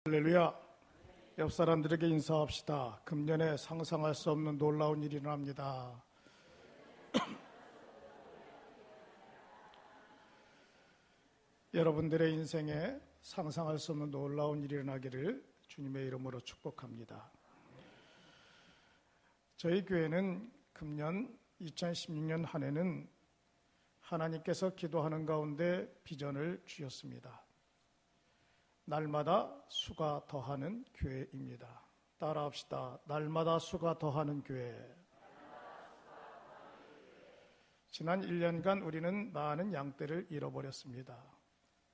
할렐루야. 옆 사람들에게 인사합시다. 금년에 상상할 수 없는 놀라운 일이 일어납니다. 여러분들의 인생에 상상할 수 없는 놀라운 일이 일어나기를 주님의 이름으로 축복합니다. 저희 교회는 금년 2016년 한 해는 하나님께서 기도하는 가운데 비전을 주셨습니다. 날마다 수가 더하는 교회입니다. 따라합시다. 날마다 수가 더하는 교회. 지난 1년간 우리는 많은 양떼를 잃어버렸습니다.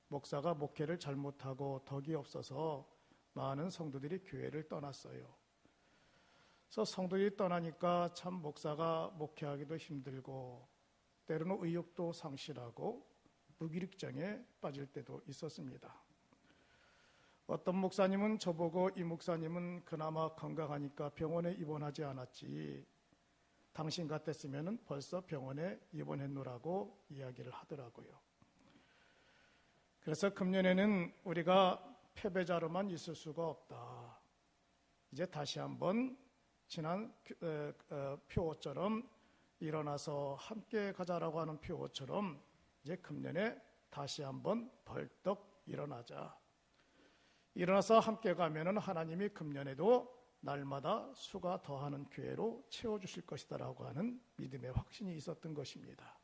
목사가 목회를 잘못하고 덕이 없어서 많은 성도들이 교회를 떠났어요. 그래서 성도들이 떠나니까 참 목사가 목회하기도 힘들고 때로는 의욕도 상실하고 무기력증에 빠질 때도 있었습니다. 어떤 목사님은 저보고 이 목사님은 그나마 건강하니까 병원에 입원하지 않았지 당신 같았으면 벌써 병원에 입원했노라고 이야기를 하더라고요. 그래서 금년에는 우리가 패배자로만 있을 수가 없다. 이제 다시 한번 지난 표어처럼 일어나서 함께 가자라고 하는 표어처럼 이제 금년에 다시 한번 벌떡 일어나자. 일어나서 함께 가면은 하나님이 금년에도 날마다 수가 더하는 교회로 채워주실 것이다 라고 하는 믿음의 확신이 있었던 것입니다.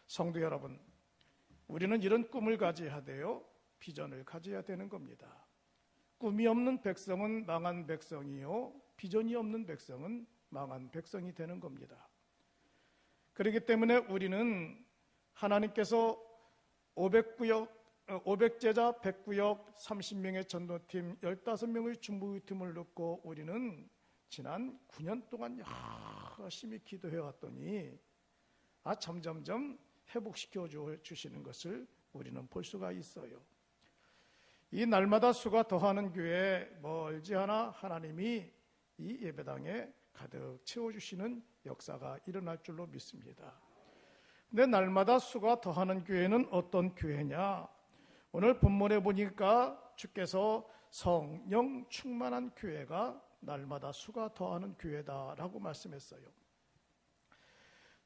성도 여러분, 우리는 이런 꿈을 가져야 돼요. 비전을 가져야 되는 겁니다. 꿈이 없는 백성은 망한 백성이요, 비전이 없는 백성은 망한 백성이 되는 겁니다. 그렇기 때문에 우리는 하나님께서 500제자 100구역 30명의 전도팀 15명의 중보팀을 놓고 우리는 지난 9년 동안 열심히 기도해 왔더니 점점점 회복시켜 주시는 것을 우리는 볼 수가 있어요. 이 날마다 수가 더하는 교회 멀지 않아 하나님이 이 예배당에 가득 채워주시는 역사가 일어날 줄로 믿습니다. 근데 날마다 수가 더하는 교회는 어떤 교회냐? 오늘 본문에 보니까 주께서 성령 충만한 교회가 날마다 수가 더하는 교회다라고 말씀했어요.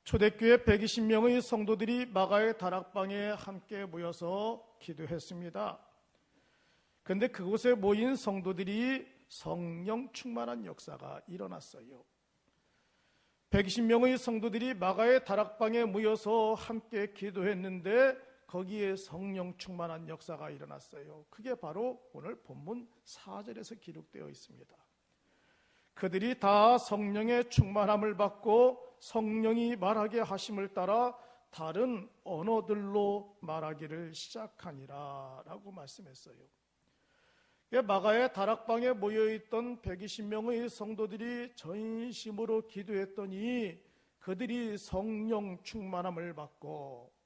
초대교회 120명의 성도들이 마가의 다락방에 함께 모여서 기도했습니다. 그런데 그곳에 모인 성도들이 성령 충만한 역사가 일어났어요. 120명의 성도들이 마가의 다락방에 모여서 함께 기도했는데 거기에 성령 충만한 역사가 일어났어요. 그게 바로 오늘 본문 4절에서 기록되어 있습니다. 그들이 다 성령의 충만함을 받고 성령이 말하게 하심을 따라 다른 언어들로 말하기를 시작하니라 라고 말씀했어요. 마가의 다락방에 모여있던 120명의 성도들이 전심으로 기도했더니 그들이 성령 충만함을 받고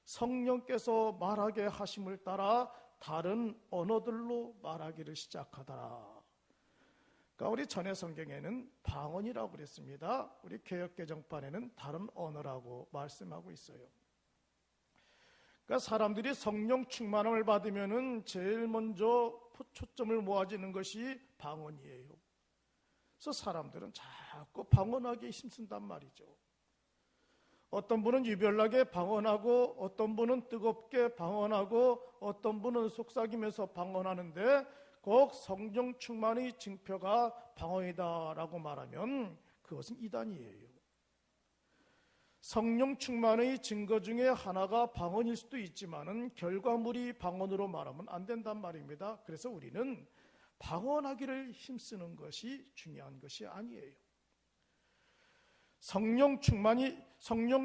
성령께서 말하게 하심을 따라 다른 언어들로 말하기를 시작하더라. 그러니까 우리 전해 성경에는 방언이라고 그랬습니다. 우리 개역개정판에는 다른 언어라고 말씀하고 있어요. 그러니까 사람들이 성령 충만함을 받으면은 제일 먼저 초점을 모아지는 것이 방언이에요. 그래서 사람들은 자꾸 방언하기에 힘쓴단 말이죠. 어떤 분은 유별나게 방언하고 어떤 분은 뜨겁게 방언하고 어떤 분은 속삭이면서 방언하는데 꼭 성령 충만의 징표가 방언이다라고 말하면 그것은 이단이에요. 성령 충만의 증거 중에 하나가 방언일 수도 있지만은 결과물이 방언으로 말하면 안 된단 말입니다. 그래서 우리는 방언하기를 힘쓰는 것이 중요한 것이 아니에요. 성령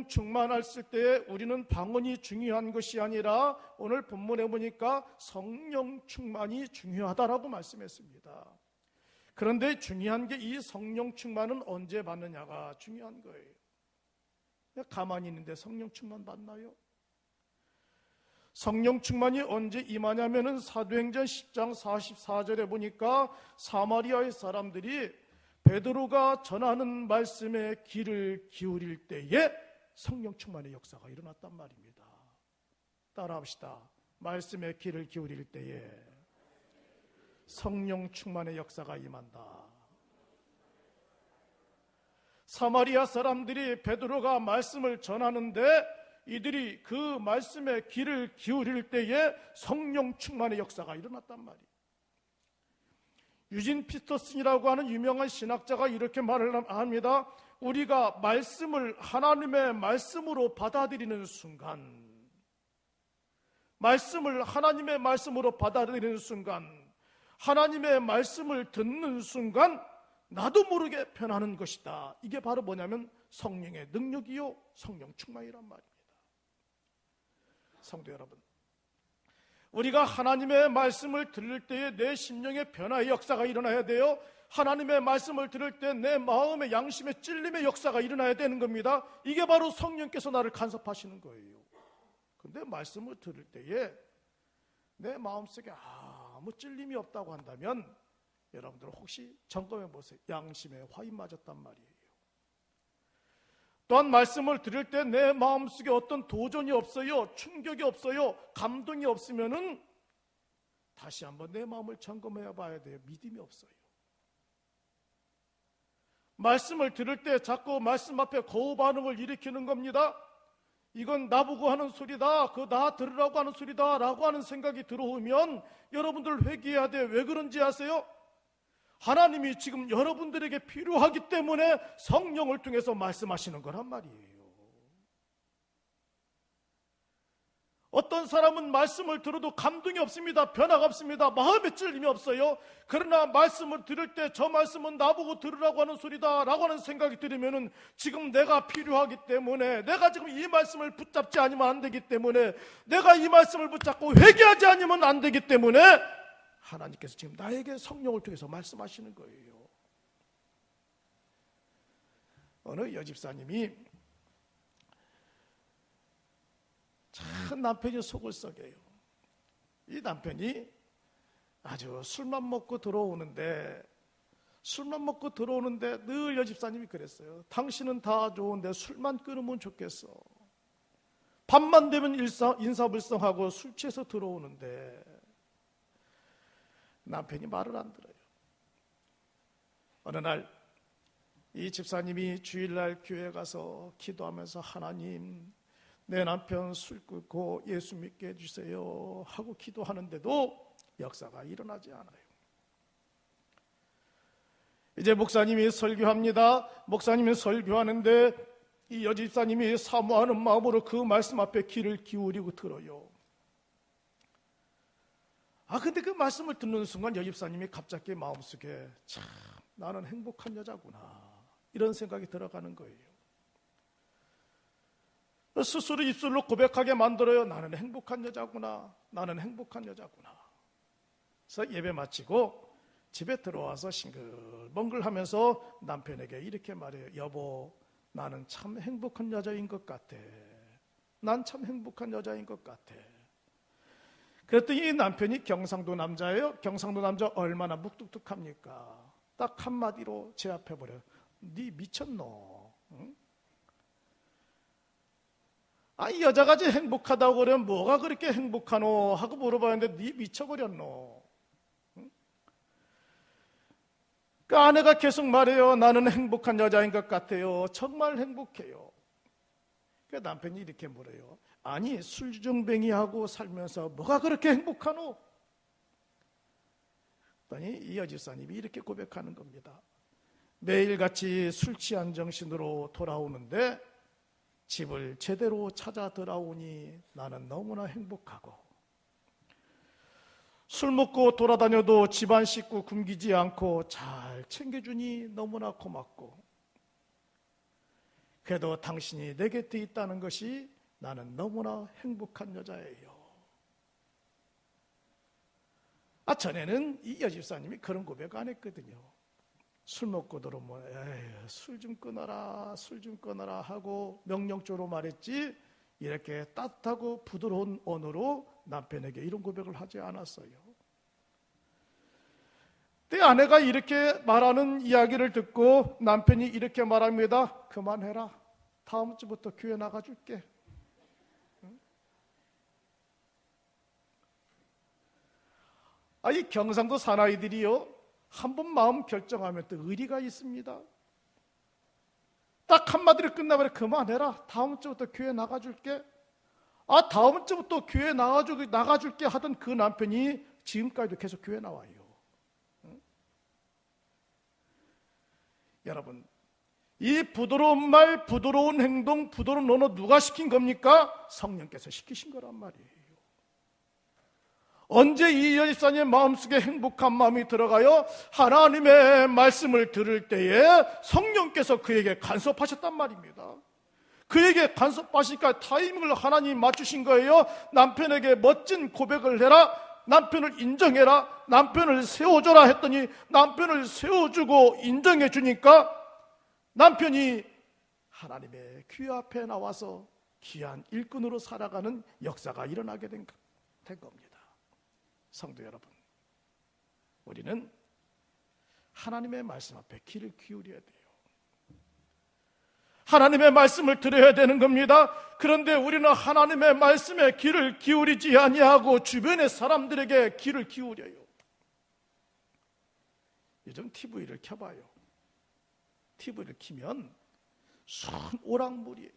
충만했을 때 우리는 방언이 중요한 것이 아니라 오늘 본문에 보니까 성령 충만이 중요하다라고 말씀했습니다. 그런데 중요한 게 이 성령 충만은 언제 받느냐가 중요한 거예요. 가만히 있는데 성령 충만 받나요? 성령 충만이 언제 임하냐면은 사도행전 10장 44절에 보니까 사마리아의 사람들이 베드로가 전하는 말씀에 귀를 기울일 때에 성령 충만의 역사가 일어났단 말입니다. 따라합시다. 말씀에 귀를 기울일 때에 성령 충만의 역사가 임한다. 사마리아 사람들이 베드로가 말씀을 전하는데 이들이 그 말씀에 귀를 기울일 때에 성령 충만의 역사가 일어났단 말이에요. 유진 피터슨이라고 하는 유명한 신학자가 이렇게 말을 합니다. 우리가 말씀을 하나님의 말씀으로 받아들이는 순간, 말씀을 하나님의 말씀으로 받아들이는 순간, 하나님의 말씀을 듣는 순간 나도 모르게 변하는 것이다. 이게 바로 뭐냐면 성령의 능력이요 성령 충만이란 말입니다. 성도 여러분, 우리가 하나님의 말씀을 들을 때에 내 심령의 변화의 역사가 일어나야 돼요. 하나님의 말씀을 들을 때 내 마음의 양심의 찔림의 역사가 일어나야 되는 겁니다. 이게 바로 성령께서 나를 간섭하시는 거예요. 근데 말씀을 들을 때에 내 마음속에 아무 찔림이 없다고 한다면 여러분들 혹시 점검해 보세요. 양심에 화인 맞았단 말이에요. 또한 말씀을 들을 때 내 마음속에 어떤 도전이 없어요. 충격이 없어요. 감동이 없으면은 다시 한번 내 마음을 점검해 봐야 돼요. 믿음이 없어요. 말씀을 들을 때 자꾸 말씀 앞에 거부 반응을 일으키는 겁니다. 이건 나보고 하는 소리다, 나 들으라고 하는 소리다 라고 하는 생각이 들어오면 여러분들 회개해야 돼요. 왜 그런지 아세요? 하나님이 지금 여러분들에게 필요하기 때문에 성령을 통해서 말씀하시는 거란 말이에요. 어떤 사람은 말씀을 들어도 감동이 없습니다. 변화가 없습니다. 마음에 찔림이 없어요. 그러나 말씀을 들을 때 저 말씀은 나보고 들으라고 하는 소리다 라고 하는 생각이 들으면은 지금 내가 필요하기 때문에, 내가 지금 이 말씀을 붙잡지 않으면 안 되기 때문에, 내가 이 말씀을 붙잡고 회개하지 않으면 안 되기 때문에 하나님께서 지금 나에게 성령을 통해서 말씀하시는 거예요. 어느 여집사님이 참 남편이 속을 썩여요. 이 남편이 아주 술만 먹고 들어오는데 늘 여집사님이 그랬어요. 당신은 다 좋은데 술만 끊으면 좋겠어. 밤만 되면 인사불성하고 술 취해서 들어오는데 남편이 말을 안 들어요. 어느 날 이 집사님이 주일날 교회 가서 기도하면서 하나님, 내 남편 술 끊고 예수 믿게 해주세요 하고 기도하는데도 역사가 일어나지 않아요. 이제 목사님이 설교합니다. 목사님이 설교하는데 이 여집사님이 사모하는 마음으로 그 말씀 앞에 귀를 기울이고 들어요. 근데 그 말씀을 듣는 순간 여집사님이 갑자기 마음속에 참 나는 행복한 여자구나 이런 생각이 들어가는 거예요. 스스로 입술로 고백하게 만들어요. 나는 행복한 여자구나. 나는 행복한 여자구나. 그래서 예배 마치고 집에 들어와서 싱글벙글하면서 남편에게 이렇게 말해요. 여보, 나는 참 행복한 여자인 것 같아. 난 참 행복한 여자인 것 같아. 그랬더니 이 남편이 경상도 남자예요. 경상도 남자 얼마나 묵뚝뚝합니까? 딱 한마디로 제압해버려요. 네 미쳤노? 응? 이 여자가 제 행복하다고 그러면 뭐가 그렇게 행복하노? 하고 물어봤는데 네 미쳐버렸노? 응? 그 아내가 계속 말해요. 나는 행복한 여자인 것 같아요. 정말 행복해요. 그 남편이 이렇게 물어요. 아니 술중뱅이하고 살면서 뭐가 그렇게 행복하노? 그랬더니 이 여집사님이 이렇게 고백하는 겁니다. 매일같이 술 취한 정신으로 돌아오는데 집을 제대로 찾아 들어오니 나는 너무나 행복하고, 술 먹고 돌아다녀도 집안 식구 굶기지 않고 잘 챙겨주니 너무나 고맙고, 그래도 당신이 내 곁에 있다는 것이 나는 너무나 행복한 여자예요. 전에는 이 여집사님이 그런 고백 안 했거든요. 술 먹고 들어오면 술 좀 끊어라, 술 좀 끊어라 하고 명령조로 말했지, 이렇게 따뜻하고 부드러운 언어로 남편에게 이런 고백을 하지 않았어요. 내 아내가 이렇게 말하는 이야기를 듣고 남편이 이렇게 말합니다. 그만해라. 다음 주부터 교회 나가줄게. 이 경상도 사나이들이요, 한번 마음 결정하면 또 의리가 있습니다. 딱 한마디로 끝나버려. 그만해라, 다음 주부터 교회 나가줄게. 다음 주부터 교회 나가줄게 하던 그 남편이 지금까지도 계속 교회 나와요. 응? 여러분, 이 부드러운 말, 부드러운 행동, 부드러운 언어 누가 시킨 겁니까? 성령께서 시키신 거란 말이에요. 언제 이 여집사님의 마음속에 행복한 마음이 들어가요? 하나님의 말씀을 들을 때에 성령께서 그에게 간섭하셨단 말입니다. 그에게 간섭하시니까 타이밍을 하나님이 맞추신 거예요. 남편에게 멋진 고백을 해라, 남편을 인정해라, 남편을 세워줘라 했더니 남편을 세워주고 인정해 주니까 남편이 하나님의 귀 앞에 나와서 귀한 일꾼으로 살아가는 역사가 일어나게 된 겁니다. 성도 여러분, 우리는 하나님의 말씀 앞에 귀를 기울여야 돼요. 하나님의 말씀을 들어야 되는 겁니다. 그런데 우리는 하나님의 말씀에 귀를 기울이지 아니하고 주변의 사람들에게 귀를 기울여요. 요즘 TV를 켜봐요. TV를 켜면 순 오락물이에요.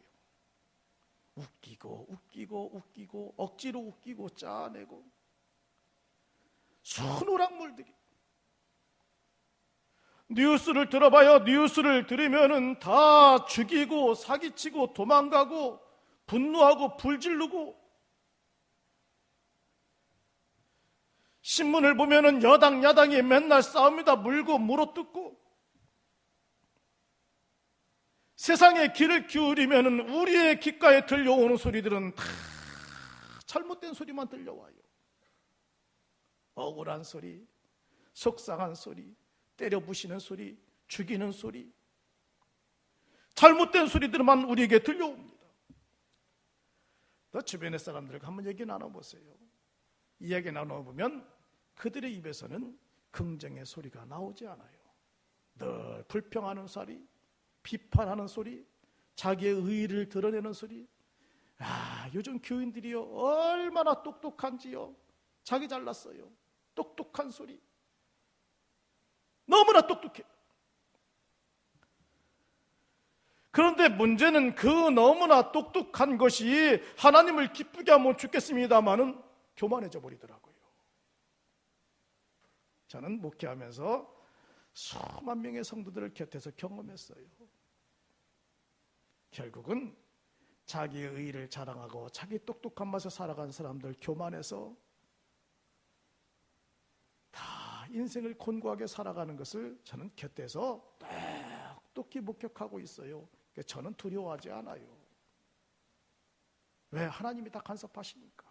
웃기고 억지로 웃기고 짜내고 순 오락물들이. 뉴스를 들어봐요. 뉴스를 들으면은 다 죽이고 사기치고 도망가고 분노하고 불지르고, 신문을 보면은 여당 야당이 맨날 싸웁니다. 물고 물어뜯고. 세상에 귀를 기울이면은 우리의 귓가에 들려오는 소리들은 다 잘못된 소리만 들려와요. 억울한 소리, 속상한 소리, 때려 부시는 소리, 죽이는 소리, 잘못된 소리들만 우리에게 들려옵니다. 또 주변의 사람들과 한번 얘기 나눠보세요. 이야기 나눠보면 그들의 입에서는 긍정의 소리가 나오지 않아요. 늘 불평하는 소리, 비판하는 소리, 자기의 의의를 드러내는 소리. 요즘 교인들이요, 얼마나 똑똑한지요. 자기 잘났어요. 똑똑한 소리. 너무나 똑똑해. 그런데 문제는 그 너무나 똑똑한 것이 하나님을 기쁘게 하면 좋겠습니다마는 교만해져 버리더라고요. 저는 목회하면서 수만 명의 성도들을 곁에서 경험했어요. 결국은 자기의 의의를 자랑하고 자기 똑똑한 맛에 살아간 사람들 교만해서 다 인생을 곤고하게 살아가는 것을 저는 곁에서 똑똑히 목격하고 있어요. 저는 두려워하지 않아요. 왜? 하나님이 다 간섭하시니까.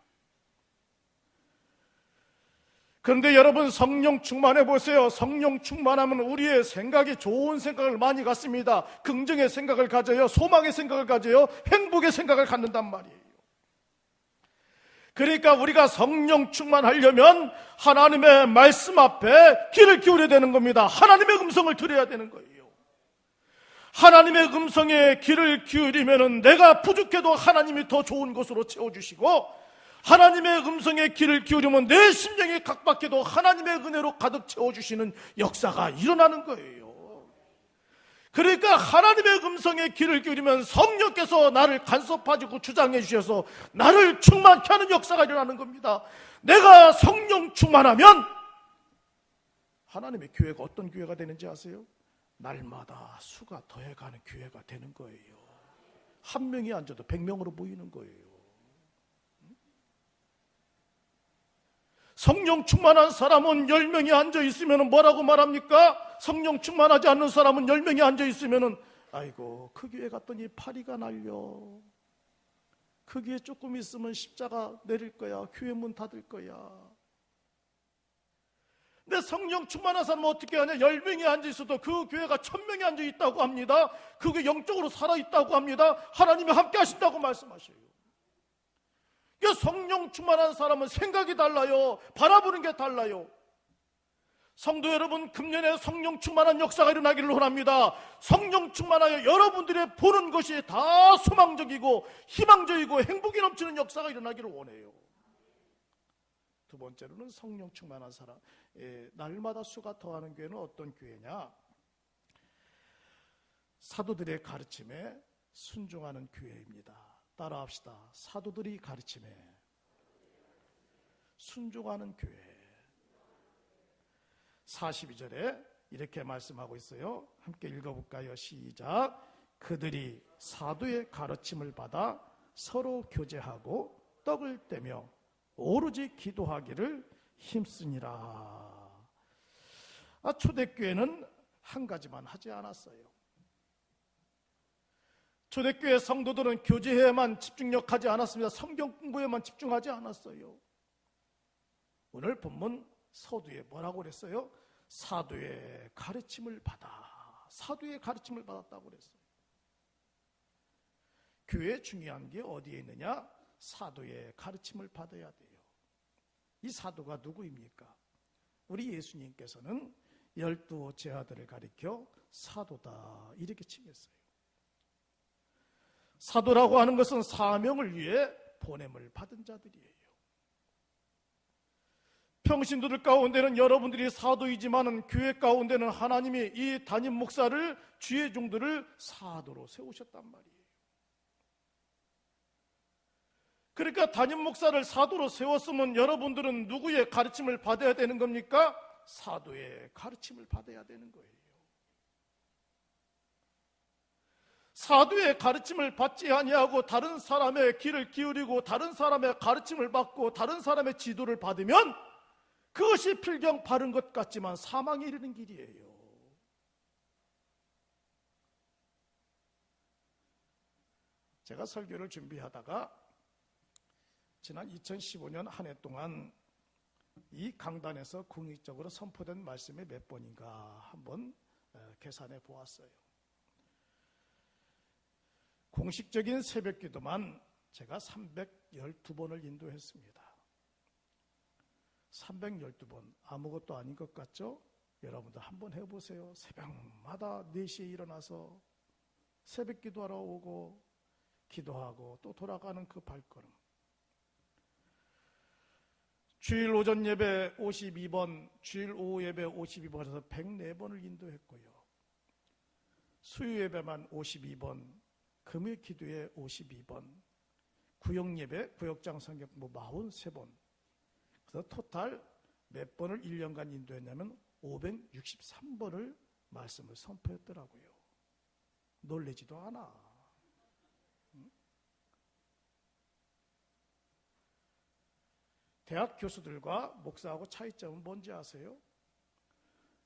그런데 여러분, 성령 충만해 보세요. 성령 충만하면 우리의 생각이 좋은 생각을 많이 갖습니다. 긍정의 생각을 가져요. 소망의 생각을 가져요. 행복의 생각을 갖는단 말이에요. 그러니까 우리가 성령 충만하려면 하나님의 말씀 앞에 귀를 기울여야 되는 겁니다. 하나님의 음성을 들어야 되는 거예요. 하나님의 음성에 귀를 기울이면 내가 부족해도 하나님이 더 좋은 것으로 채워주시고, 하나님의 음성에 귀를 기울이면 내 심령이 각박해도 하나님의 은혜로 가득 채워주시는 역사가 일어나는 거예요. 그러니까 하나님의 음성에 귀를 기울이면 성령께서 나를 간섭하시고 주장해 주셔서 나를 충만케 하는 역사가 일어나는 겁니다. 내가 성령 충만하면 하나님의 교회가 어떤 교회가 되는지 아세요? 날마다 수가 더해가는 교회가 되는 거예요. 한 명이 앉아도 100명으로 보이는 거예요. 성령 충만한 사람은 10명이 앉아있으면 뭐라고 말합니까? 성령 충만하지 않는 사람은 10명이 앉아있으면 아이고, 그 교회 갔더니 파리가 날려. 그 교회 조금 있으면 십자가 내릴 거야. 교회 문 닫을 거야. 근데 성령 충만한 사람은 어떻게 하냐? 10명이 앉아있어도 그 교회가 1000명이 앉아있다고 합니다. 그게 영적으로 살아있다고 합니다. 하나님이 함께 하신다고 말씀하셔요. 성령 충만한 사람은 생각이 달라요. 바라보는 게 달라요. 성도 여러분, 금년에 성령 충만한 역사가 일어나기를 원합니다. 성령 충만하여 여러분들의 보는 것이 다 소망적이고 희망적이고 행복이 넘치는 역사가 일어나기를 원해요. 두 번째로는 성령 충만한 사람. 날마다 수가 더하는 교회는 어떤 교회냐? 사도들의 가르침에 순종하는 교회입니다. 따라합시다. 사도들이 가르침에 순종하는 교회. 42절에 이렇게 말씀하고 있어요. 함께 읽어볼까요? 시작. 그들이 사도의 가르침을 받아 서로 교제하고 떡을 떼며 오로지 기도하기를 힘쓰니라. 초대교회는 한 가지만 하지 않았어요. 초대교회 성도들은 교제에만 집중력하지 않았습니다. 성경 공부에만 집중하지 않았어요. 오늘 본문 서두에 뭐라고 그랬어요? 사도의 가르침을 받아. 사도의 가르침을 받았다고 그랬어요. 교회에 중요한 게 어디에 있느냐? 사도의 가르침을 받아야 돼요. 이 사도가 누구입니까? 우리 예수님께서는 12 제자들을 가리켜 사도다 이렇게 칭했어요. 사도라고 하는 것은 사명을 위해 보냄을 받은 자들이에요. 평신도들 가운데는 여러분들이 사도이지만 교회 가운데는 하나님이 이 담임 목사를, 주의 종들을 사도로 세우셨단 말이에요. 그러니까 담임 목사를 사도로 세웠으면 여러분들은 누구의 가르침을 받아야 되는 겁니까? 사도의 가르침을 받아야 되는 거예요. 사도의 가르침을 받지 아니하고 다른 사람의 귀를 기울이고 다른 사람의 가르침을 받고 다른 사람의 지도를 받으면 그것이 필경 바른 것 같지만 사망에 이르는 길이에요. 제가 설교를 준비하다가 지난 2015년 한 해 동안 이 강단에서 공익적으로 선포된 말씀이 몇 번인가 한번 계산해 보았어요. 공식적인 새벽 기도만 제가 312번을 인도했습니다. 312번 아무것도 아닌 것 같죠? 여러분들 한번 해보세요. 새벽마다 4시에 일어나서 새벽 기도하러 오고 기도하고 또 돌아가는 그 발걸음. 주일 오전 예배 52번, 주일 오후 예배 52번에서 104번을 인도했고요. 수요 예배만 52번, 금요 기도에 52번, 구역 예배, 구역장 성경 공부 43번. 그래서 토탈 몇 번을 1년간 인도했냐면 563번을 말씀을 선포했더라고요. 놀라지도 않아. 대학 교수들과 목사하고 차이점은 뭔지 아세요?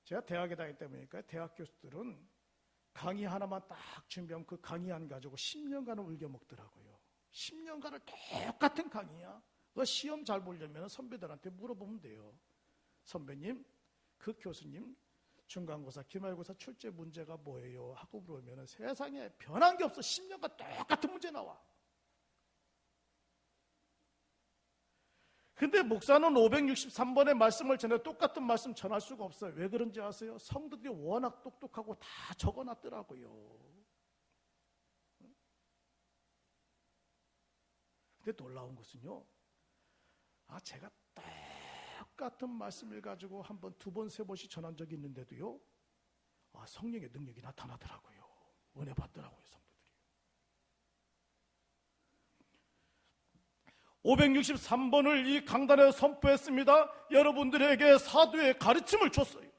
제가 대학에 다녔기 때문이니까 대학 교수들은 강의 하나만 딱 준비하면 그 강의 안 가지고 10년간을 울겨 먹더라고요. 10년간을 똑같은 강의야. 그 시험 잘 보려면 선배들한테 물어보면 돼요. 선배님, 그 교수님 중간고사, 기말고사 출제 문제가 뭐예요? 하고 물어보면 세상에 변한 게 없어. 10년간 똑같은 문제 나와. 근데 목사는 563번의 말씀을 전해 똑같은 말씀 전할 수가 없어요. 왜 그런지 아세요? 성도들이 워낙 똑똑하고 다 적어놨더라고요. 근데 놀라운 것은요, 제가 똑같은 말씀을 가지고 한번 2번, 3번씩 전한 적이 있는데도요, 성령의 능력이 나타나더라고요. 은혜 받더라고요, 성도들이. 563번을 이 강단에 선포했습니다. 여러분들에게 사도의 가르침을 줬어요.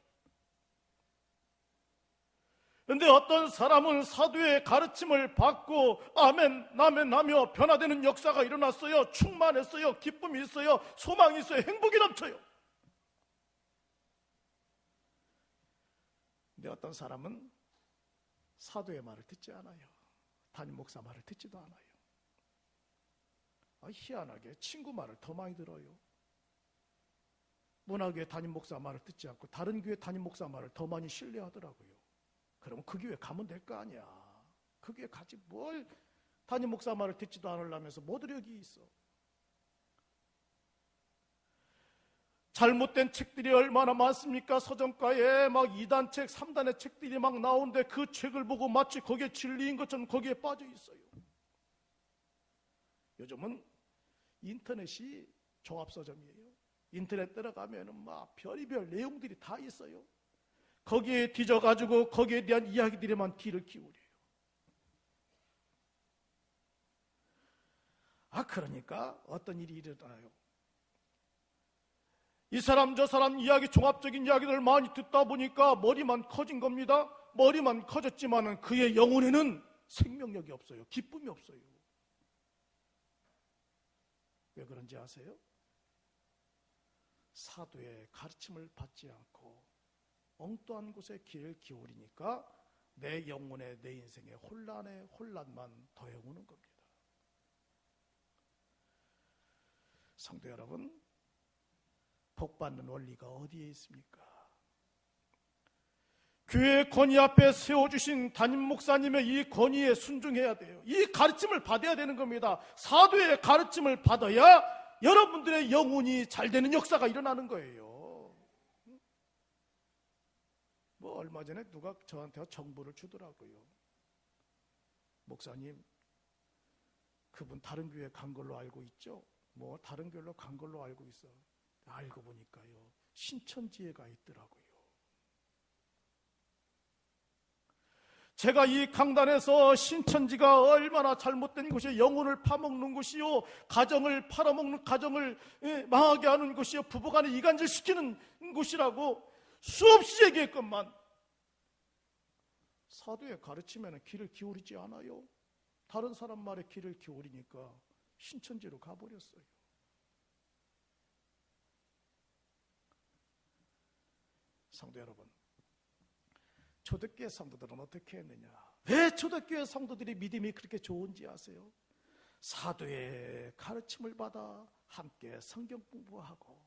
그런데 어떤 사람은 사도의 가르침을 받고 아멘, 나멘 하며 변화되는 역사가 일어났어요. 충만했어요. 기쁨이 있어요. 소망이 있어요. 행복이 넘쳐요. 근데 어떤 사람은 사도의 말을 듣지 않아요. 담임 목사 말을 듣지도 않아요. 희한하게 친구 말을 더 많이 들어요. 문화교회 담임 목사 말을 듣지 않고 다른 교회 담임 목사 말을 더 많이 신뢰하더라고요. 그러면 그 교회 가면 될 거 아니야. 그 교회 가지 뭘 담임 목사 말을 듣지도 않으려면서 뭐들이 여기 있어. 잘못된 책들이 얼마나 많습니까? 서점가에 막 2단책, 3단의 책들이 막 나오는데 그 책을 보고 마치 거기에 진리인 것처럼 거기에 빠져 있어요. 요즘은 인터넷이 종합서점이에요. 인터넷 들어가면은 막 별의별 내용들이 다 있어요. 거기에 뒤져가지고 거기에 대한 이야기들에만 귀를 기울여요. 그러니까 어떤 일이 일어나요. 이 사람 저 사람 이야기, 종합적인 이야기들을 많이 듣다 보니까 머리만 커진 겁니다. 머리만 커졌지만은 그의 영혼에는 생명력이 없어요. 기쁨이 없어요. 왜 그런지 아세요? 사도의 가르침을 받지 않고 엉뚱한 곳에 귀를 기울이니까 내 영혼에, 내 인생에 혼란만 더해오는 겁니다. 성도 여러분, 복받는 원리가 어디에 있습니까? 교회 권위 앞에 세워주신 담임 목사님의 이 권위에 순종해야 돼요. 이 가르침을 받아야 되는 겁니다. 사도의 가르침을 받아야 여러분들의 영혼이 잘 되는 역사가 일어나는 거예요. 얼마 전에 누가 저한테 정보를 주더라고요. 목사님, 그분 다른 교회 간 걸로 알고 있죠? 다른 교회로 간 걸로 알고 있어. 알고 보니까요, 신천지에 가 있더라고요. 제가 이 강단에서 신천지가 얼마나 잘못된 곳이요, 영혼을 파먹는 곳이요, 가정을 팔아먹는, 가정을 망하게 하는 곳이요, 부부간에 이간질 시키는 곳이라고 수없이 얘기했건만 사도의 가르침에는 귀를 기울이지 않아요. 다른 사람 말에 귀를 기울이니까 신천지로 가버렸어요. 성도 여러분, 초대교회 성도들은 어떻게 했느냐? 왜 초대교회 성도들이 믿음이 그렇게 좋은지 아세요? 사도의 가르침을 받아 함께 성경 공부하고,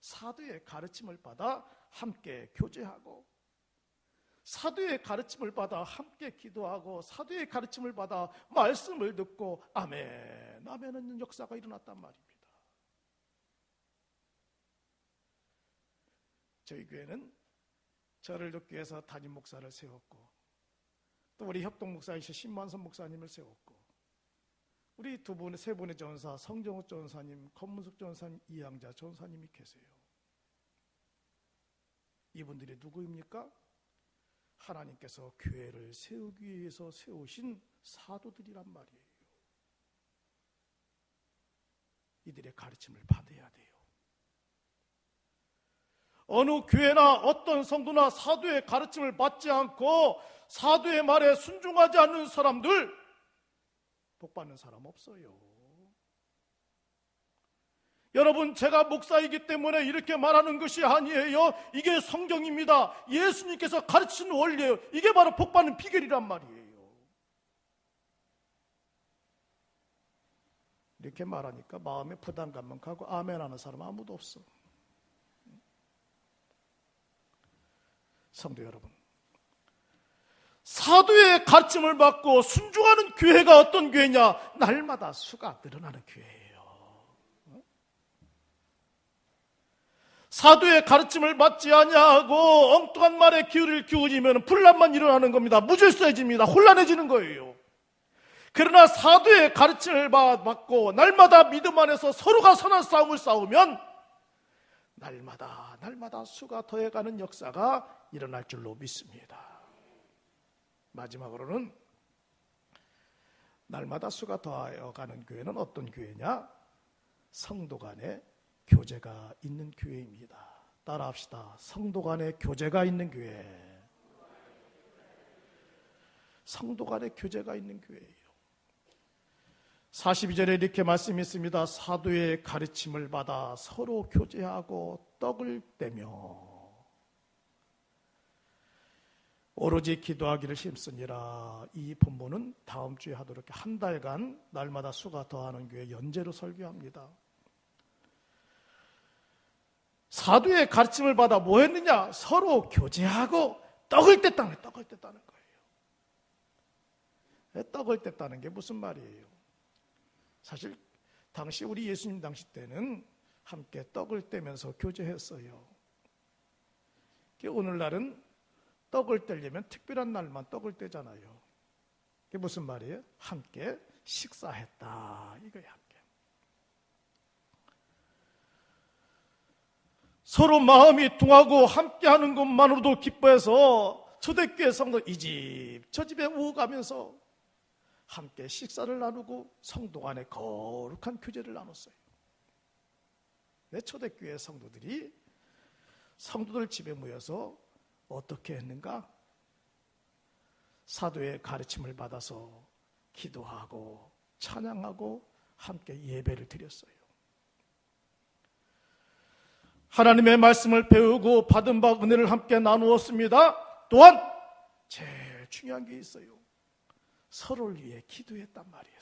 사도의 가르침을 받아 함께 교제하고, 사도의 가르침을 받아 함께 기도하고, 사도의 가르침을 받아 말씀을 듣고 아멘, 아멘은 역사가 일어났단 말입니다. 저희 교회는 저를 돕기 위해서 담임 목사를 세웠고, 또 우리 협동 목사이신 신만선 목사님을 세웠고, 우리 세 분의 전사, 성정욱 전사님, 권문숙 전사님, 이양자 전사님이 계세요. 이분들이 누구입니까? 하나님께서 교회를 세우기 위해서 세우신 사도들이란 말이에요. 이들의 가르침을 받아야 돼요. 어느 교회나 어떤 성도나 사도의 가르침을 받지 않고 사도의 말에 순종하지 않는 사람들, 복받는 사람 없어요. 여러분, 제가 목사이기 때문에 이렇게 말하는 것이 아니에요. 이게 성경입니다. 예수님께서 가르치는 원리예요. 이게 바로 복받는 비결이란 말이에요. 이렇게 말하니까 마음에 부담감만 가고 아멘 하는 사람 아무도 없어. 성도 여러분, 사도의 가르침을 받고 순종하는 교회가 어떤 교회냐? 날마다 수가 늘어나는 교회예요. 사도의 가르침을 받지 아니하고 엉뚱한 말에 귀를 기울이면 분란만 일어나는 겁니다. 무질서해집니다. 혼란해지는 거예요. 그러나 사도의 가르침을 받고 날마다 믿음 안에서 서로가 선한 싸움을 싸우면 날마다 수가 더해가는 역사가 일어날 줄로 믿습니다. 마지막으로는 날마다 수가 더해가는 교회는 어떤 교회냐? 성도 간의 교제가 있는 교회입니다. 따라합시다. 성도 간의 교제가 있는 교회. 성도 간의 교제가 있는 교회예요. 42절에 이렇게 말씀했습니다. 사도의 가르침을 받아 서로 교제하고 떡을 떼며 오로지 기도하기를 힘쓰니라. 이 본문은 다음 주에 하도록 한 달간 날마다 수가 더하는 교회 연재로 설교합니다. 사도의 가르침을 받아 뭐 했느냐? 서로 교제하고 떡을 뗐다는 거예요. 떡을 뗐다는 게 무슨 말이에요? 사실 당시 우리 예수님 당시 때는 함께 떡을 떼면서 교제했어요. 오늘날은 떡을 떼려면 특별한 날만 떡을 떼잖아요. 그게 무슨 말이에요? 함께 식사했다 이거야. 함께. 서로 마음이 통하고 함께하는 것만으로도 기뻐해서 초대교회 성도 이 집 저 집에 오가면서 함께 식사를 나누고 성도 간에 거룩한 교제를 나눴어요. 내 초대교회 성도들이 성도들 집에 모여서 어떻게 했는가? 사도의 가르침을 받아서 기도하고 찬양하고 함께 예배를 드렸어요. 하나님의 말씀을 배우고 받은 바 은혜를 함께 나누었습니다. 또한 제일 중요한 게 있어요. 서로를 위해 기도했단 말이에요.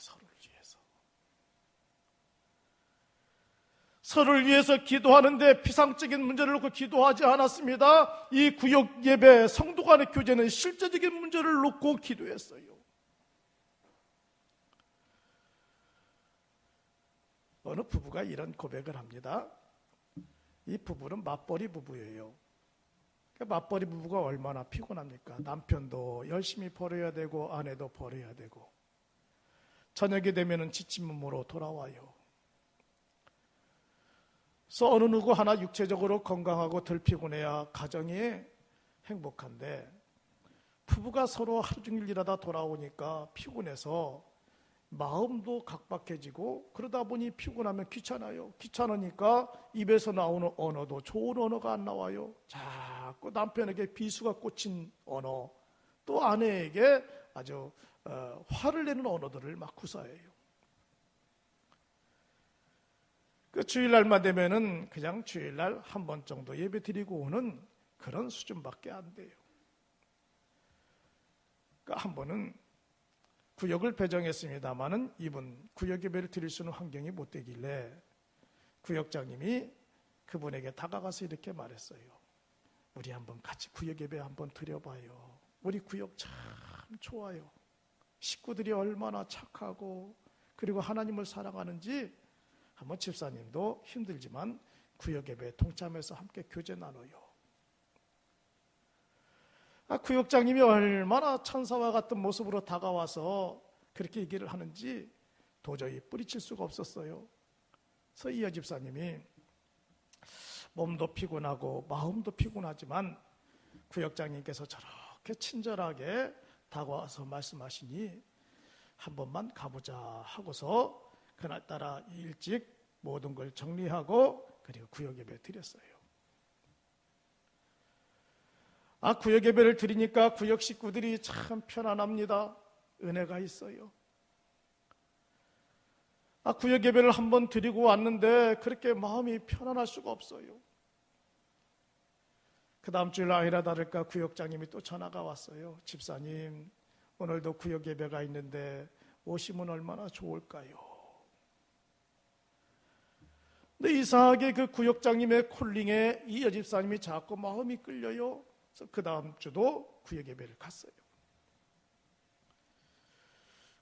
서로를 위해서 기도하는데 피상적인 문제를 놓고 기도하지 않았습니다. 이 구역 예배, 성도 간의 교제는 실제적인 문제를 놓고 기도했어요. 어느 부부가 이런 고백을 합니다. 이 부부는 맞벌이 부부예요. 맞벌이 부부가 얼마나 피곤합니까? 남편도 열심히 벌어야 되고 아내도 벌어야 되고 저녁이 되면 지친 몸으로 돌아와요. 그래서 어느 누구 하나 육체적으로 건강하고 덜 피곤해야 가정이 행복한데 부부가 서로 하루 종일 일하다 돌아오니까 피곤해서 마음도 각박해지고 그러다 보니 피곤하면 귀찮아요. 귀찮으니까 입에서 나오는 언어도 좋은 언어가 안 나와요. 자꾸 남편에게 비수가 꽂힌 언어, 또 아내에게 아주 화를 내는 언어들을 막 구사해요. 그 주일날만 되면은 그냥 주일날 한 번 정도 예배 드리고 오는 그런 수준밖에 안 돼요. 그러니까 한 번은 구역을 배정했습니다마는 이분 구역 예배를 드릴 수 있는 환경이 못 되길래 구역장님이 그분에게 다가가서 이렇게 말했어요. 우리 한번 같이 구역 예배 한번 드려봐요. 우리 구역 참 좋아요. 식구들이 얼마나 착하고 그리고 하나님을 사랑하는지 한번 집사님도 힘들지만 구역 예배에 동참해서 함께 교제 나눠요. 구역장님이 얼마나 천사와 같은 모습으로 다가와서 그렇게 얘기를 하는지 도저히 뿌리칠 수가 없었어요. 그래서 이 여집사님이 몸도 피곤하고 마음도 피곤하지만 구역장님께서 저렇게 친절하게 다가와서 말씀하시니 한 번만 가보자 하고서 그날따라 일찍 모든 걸 정리하고 그리고 구역 예배 드렸어요. 구역 예배를 드리니까 구역 식구들이 참 편안합니다. 은혜가 있어요. 구역 예배를 한번 드리고 왔는데 그렇게 마음이 편안할 수가 없어요. 그 다음 주일 아니라 다를까 구역장님이 또 전화가 왔어요. 집사님, 오늘도 구역 예배가 있는데 오시면 얼마나 좋을까요? 근데 이상하게 그 구역장님의 콜링에 이 여집사님이 자꾸 마음이 끌려요. 그래서 그 다음 주도 구역 예배를 갔어요.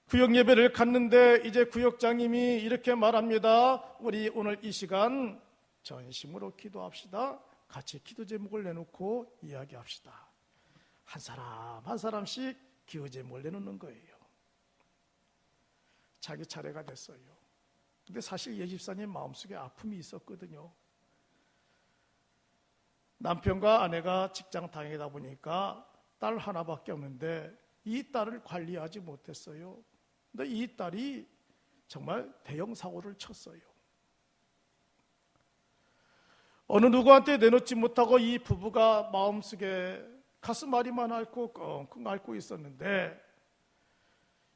구역 예배를 갔는데 이제 구역장님이 이렇게 말합니다. 우리 오늘 이 시간 전심으로 기도합시다. 같이 기도 제목을 내놓고 이야기합시다. 한 사람 한 사람씩 기도 제목을 내놓는 거예요. 자기 차례가 됐어요. 근데 사실 예 집사님 마음속에 아픔이 있었거든요. 남편과 아내가 직장 다니다 보니까 딸 하나밖에 없는데 이 딸을 관리하지 못했어요. 근데 이 딸이 정말 대형 사고를 쳤어요. 어느 누구한테 내놓지 못하고 이 부부가 마음속에 가슴앓이만 앓고 끙끙 앓고 있었는데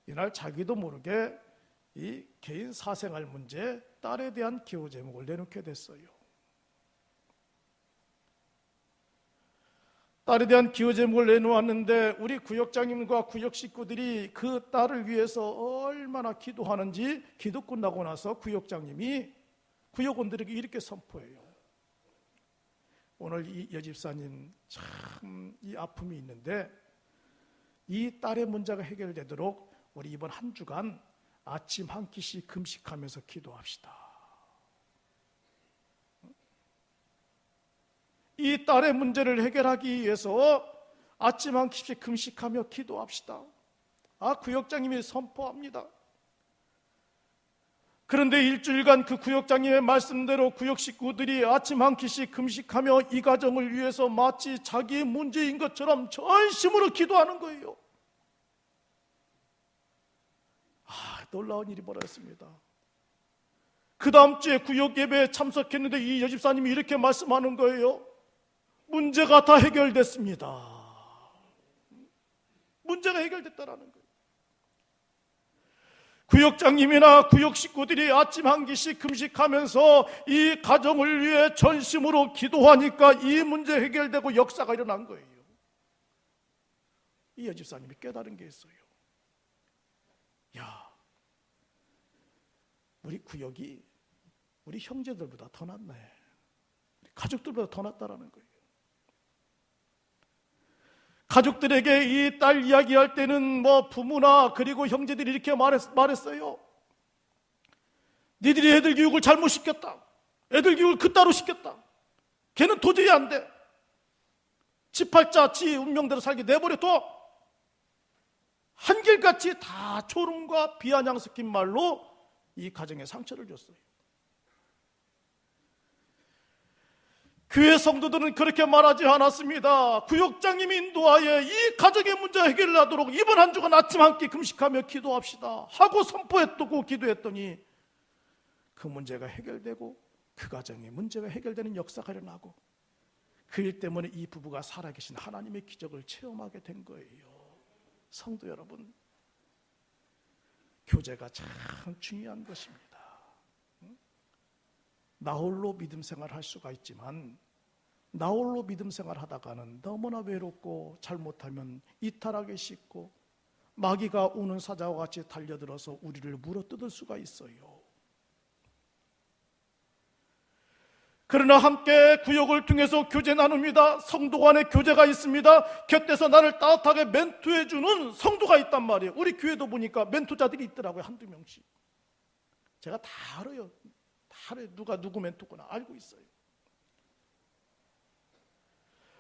이날 자기도 모르게 이 개인 사생활 문제, 딸에 대한 기도 제목을 내놓게 됐어요. 딸에 대한 기도 제목을 내놓았는데 우리 구역장님과 구역 식구들이 그 딸을 위해서 얼마나 기도하는지 기도 끝나고 나서 구역장님이 구역원들에게 이렇게 선포해요. 오늘 이 여집사님 참 이 아픔이 있는데 이 딸의 문제가 해결되도록 우리 이번 한 주간 아침 한 끼씩 금식하면서 기도합시다. 이 딸의 문제를 해결하기 위해서 아침 한 끼씩 금식하며 기도합시다. 구역장님이 선포합니다. 그런데 일주일간 그 구역장님의 말씀대로 구역 식구들이 아침 한 끼씩 금식하며 이 가정을 위해서 마치 자기의 문제인 것처럼 전심으로 기도하는 거예요. 놀라운 일이 벌어졌습니다. 그 다음 주에 구역 예배에 참석했는데 이 여집사님이 이렇게 말씀하는 거예요. 문제가 다 해결됐습니다. 문제가 해결됐다라는 거예요. 구역장님이나 구역 식구들이 아침 한 끼씩 금식하면서 이 가정을 위해 전심으로 기도하니까 이 문제 해결되고 역사가 일어난 거예요. 이 여집사님이 깨달은 게 있어요. 야, 우리 구역이 우리 형제들보다 더 낫네. 우리 가족들보다 더 낫다라는 거예요. 가족들에게 이 딸 이야기할 때는 부모나 그리고 형제들이 이렇게 말했어요. 니들이 애들 교육을 잘못 시켰다. 애들 교육을 그따로 시켰다. 걔는 도저히 안 돼. 지 팔자 지 운명대로 살게 내버려둬. 한결같이 다 조롱과 비아냥 섞인 말로 이 가정에 상처를 줬어요. 교회 성도들은 그렇게 말하지 않았습니다. 구역장님이 인도하에 이 가정의 문제 해결을 하도록 이번 한 주간 아침 한 끼 금식하며 기도합시다 하고 선포했고 기도했더니 그 문제가 해결되고 그 가정의 문제가 해결되는 역사가 일어나고 그 일 때문에 이 부부가 살아계신 하나님의 기적을 체험하게 된 거예요. 성도 여러분, 교제가 참 중요한 것입니다. 나홀로 믿음 생활할 수가 있지만 나홀로 믿음 생활하다가는 너무나 외롭고 잘못하면 이탈하기 쉽고 마귀가 우는 사자와 같이 달려들어서 우리를 물어뜯을 수가 있어요. 그러나 함께 구역을 통해서 교제 나눕니다. 성도 간의 교제가 있습니다. 곁에서 나를 따뜻하게 멘토해주는 성도가 있단 말이에요. 우리 교회도 보니까 멘토자들이 있더라고요. 한두 명씩. 제가 다 알아요. 누가 누구 멘토구나 알고 있어요.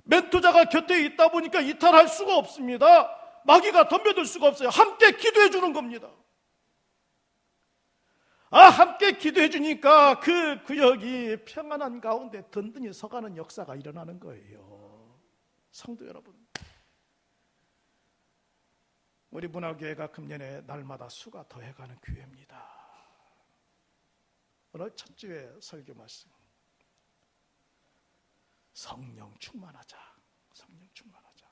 멘토자가 곁에 있다 보니까 이탈할 수가 없습니다. 마귀가 덤벼들 수가 없어요. 함께 기도해 주는 겁니다. 함께 기도해 주니까 그 구역이 평안한 가운데 든든히 서가는 역사가 일어나는 거예요. 성도 여러분, 우리 문화교회가 금년에 날마다 수가 더해가는 교회입니다. 오늘 첫 주에 설교 말씀, 성령 충만하자. 성령 충만하자.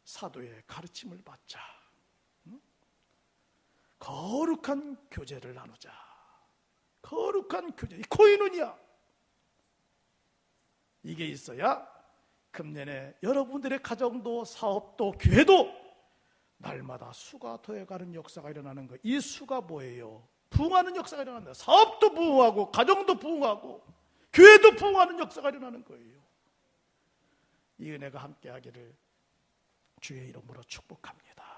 사도의 가르침을 받자. 거룩한 교제를 나누자. 거룩한 교제, 이 코이누니아. 이게 있어야 금년에 여러분들의 가정도 사업도 교회도 날마다 수가 더해가는 역사가 일어나는 거예요. 이 수가 뭐예요? 부흥하는 역사가 일어난다. 사업도 부흥하고 가정도 부흥하고 교회도 부흥하는 역사가 일어나는 거예요. 이 은혜가 함께하기를 주의 이름으로 축복합니다.